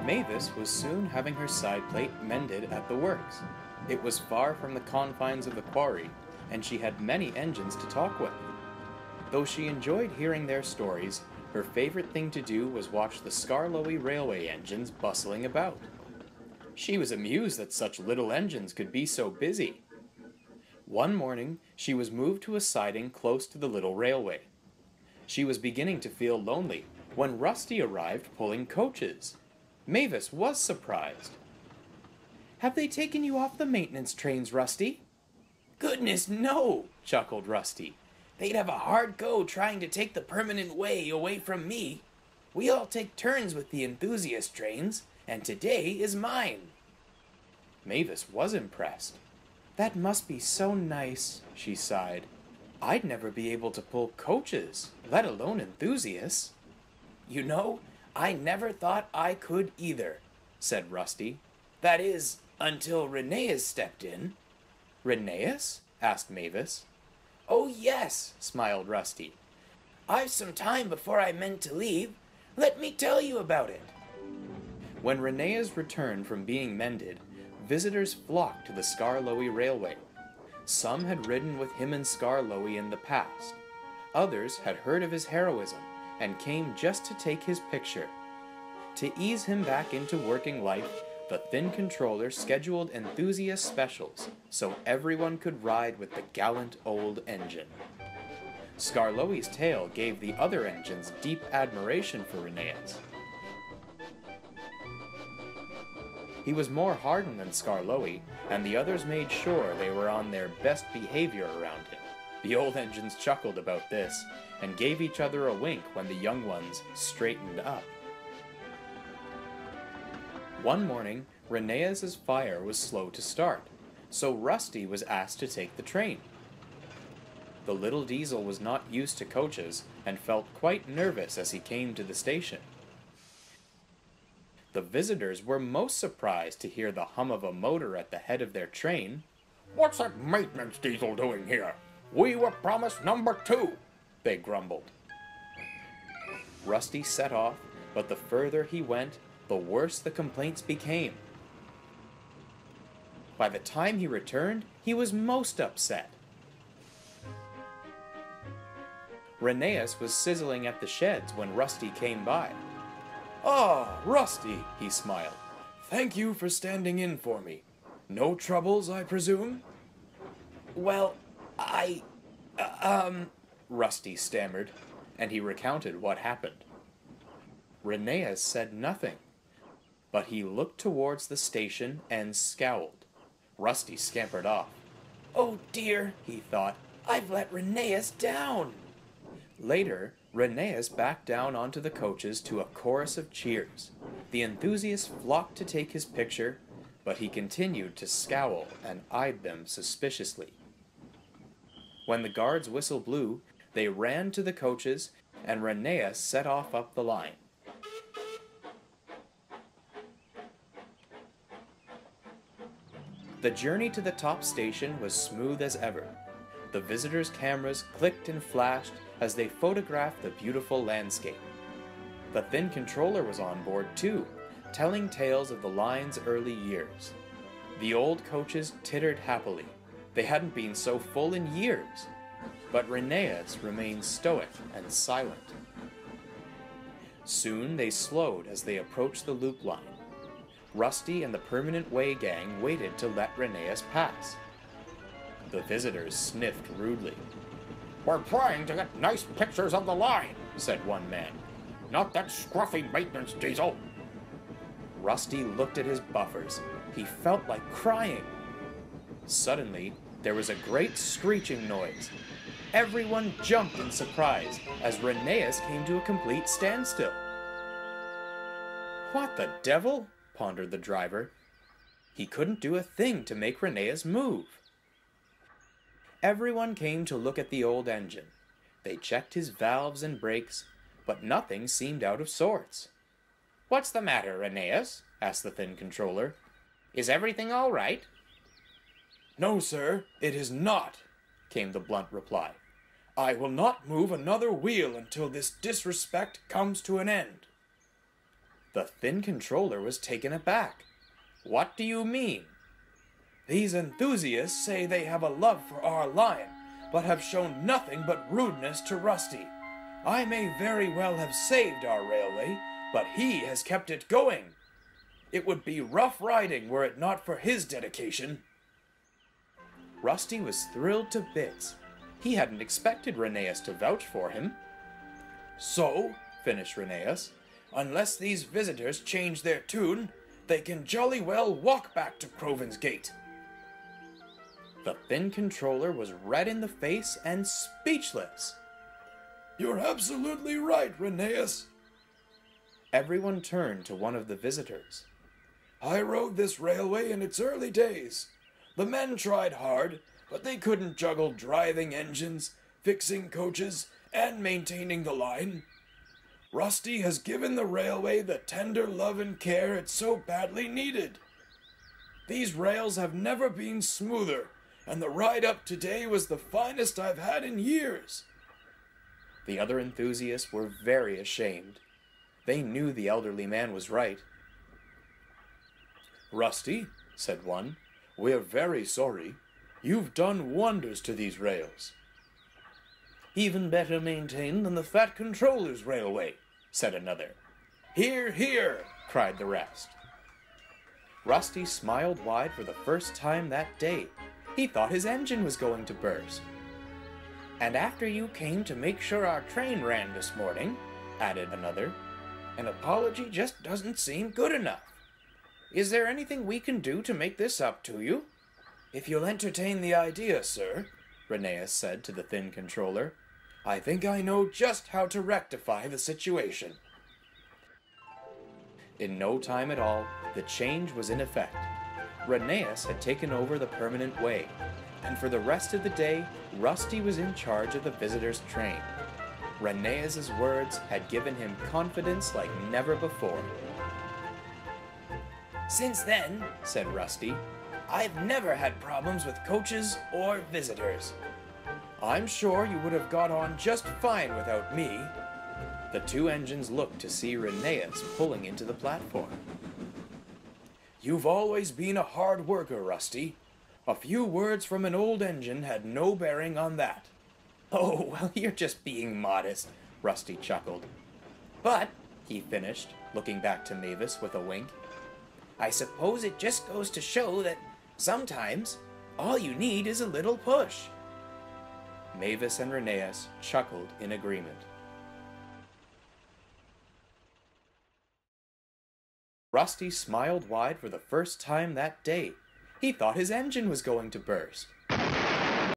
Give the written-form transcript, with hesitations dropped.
Mavis was soon having her side plate mended at the works. It was far from the confines of the quarry, and she had many engines to talk with. Though she enjoyed hearing their stories, her favorite thing to do was watch the Skarloey railway engines bustling about. She was amused that such little engines could be so busy. One morning, she was moved to a siding close to the little railway. She was beginning to feel lonely when Rusty arrived pulling coaches. Mavis was surprised. "Have they taken you off the maintenance trains, Rusty?" "Goodness, no," chuckled Rusty. "They'd have a hard go trying to take the permanent way away from me. We all take turns with the enthusiast trains, and today is mine." Mavis was impressed. "That must be so nice," she sighed. "I'd never be able to pull coaches, let alone enthusiasts." "You know, I never thought I could either," said Rusty. "That is, until Rheneas stepped in." "Rheneas?" asked Mavis. "Oh yes," smiled Rusty. "I've some time before I meant to leave. Let me tell you about it." When Rheneas returned from being mended, visitors flocked to the Skarloey Railway. Some had ridden with him and Skarloey in the past. Others had heard of his heroism and came just to take his picture. To ease him back into working life, the Thin Controller scheduled enthusiast specials so everyone could ride with the gallant old engine. Skarloey's tale gave the other engines deep admiration for Rheneas. He was more hardened than Skarloey, and the others made sure they were on their best behavior around him. The old engines chuckled about this, and gave each other a wink when the young ones straightened up. One morning, Rheneas's fire was slow to start, so Rusty was asked to take the train. The little diesel was not used to coaches, and felt quite nervous as he came to the station. The visitors were most surprised to hear the hum of a motor at the head of their train. "What's that maintenance diesel doing here? We were promised number 2, they grumbled. Rusty set off, but the further he went, the worse the complaints became. By the time he returned, he was most upset. Rheneas was sizzling at the sheds when Rusty came by. "Ah, Rusty," he smiled. "Thank you for standing in for me. No troubles, I presume?" "Well, Rusty stammered, and he recounted what happened. Rheneas said nothing, but he looked towards the station and scowled. Rusty scampered off. "Oh dear," he thought, "I've let Rheneas down." Later, Rheneas backed down onto the coaches to a chorus of cheers. The enthusiasts flocked to take his picture, but he continued to scowl and eyed them suspiciously. When the guard's whistle blew, they ran to the coaches, and Rheneas set off up the line. The journey to the top station was smooth as ever. The visitors' cameras clicked and flashed as they photographed the beautiful landscape. The Thin Controller was on board too, telling tales of the line's early years. The old coaches tittered happily. They hadn't been so full in years. But Rheneas remained stoic and silent. Soon they slowed as they approached the loop line. Rusty and the Permanent Way gang waited to let Rheneas pass. The visitors sniffed rudely. "We're trying to get nice pictures of the line," said one man. "Not that scruffy maintenance diesel." Rusty looked at his buffers. He felt like crying. Suddenly, there was a great screeching noise. Everyone jumped in surprise as Rheneas came to a complete standstill. "What the devil?" pondered the driver. He couldn't do a thing to make Rheneas move. Everyone came to look at the old engine. They checked his valves and brakes, but nothing seemed out of sorts. "What's the matter, Rheneas?" asked the Thin Controller. "Is everything all right?" "No, sir, it is not," came the blunt reply. "I will not move another wheel until this disrespect comes to an end." The thin controller was taken aback. What do you mean? These enthusiasts say they have a love for our line, but have shown nothing but rudeness to Rusty. I may very well have saved our railway, but he has kept it going. It would be rough riding were it not for his dedication. Rusty was thrilled to bits. He hadn't expected Rheneas to vouch for him. So, finished Rheneas, unless these visitors change their tune, they can jolly well walk back to Crovan's gate. The thin controller was red in the face and speechless. You're absolutely right, Rheneas. Everyone turned to one of the visitors. I rode this railway in its early days. The men tried hard, but they couldn't juggle driving engines, fixing coaches, and maintaining the line. Rusty has given the railway the tender love and care it so badly needed. These rails have never been smoother, and the ride up today was the finest I've had in years. The other enthusiasts were very ashamed. They knew the elderly man was right. Rusty, said one, we're very sorry. You've done wonders to these rails. Even better maintained than the Fat Controller's railway, said another. Hear, hear, cried the rest. Rusty smiled wide for the first time that day. He thought his engine was going to burst. And after you came to make sure our train ran this morning, added another, an apology just doesn't seem good enough. Is there anything we can do to make this up to you? If you'll entertain the idea, sir, Rheneas said to the thin controller, I think I know just how to rectify the situation. In no time at all, the change was in effect. Rheneas had taken over the permanent way, and for the rest of the day, Rusty was in charge of the visitors' train. Rheneas's words had given him confidence like never before. Since then, said Rusty, I've never had problems with coaches or visitors. I'm sure you would have got on just fine without me. The two engines looked to see Rheneas pulling into the platform. You've always been a hard worker, Rusty. A few words from an old engine had no bearing on that. Oh, well, you're just being modest, Rusty chuckled. But, he finished, looking back to Mavis with a wink, I suppose it just goes to show that sometimes all you need is a little push. Mavis and Rheneas chuckled in agreement. Rusty smiled wide for the first time that day. He thought his engine was going to burst.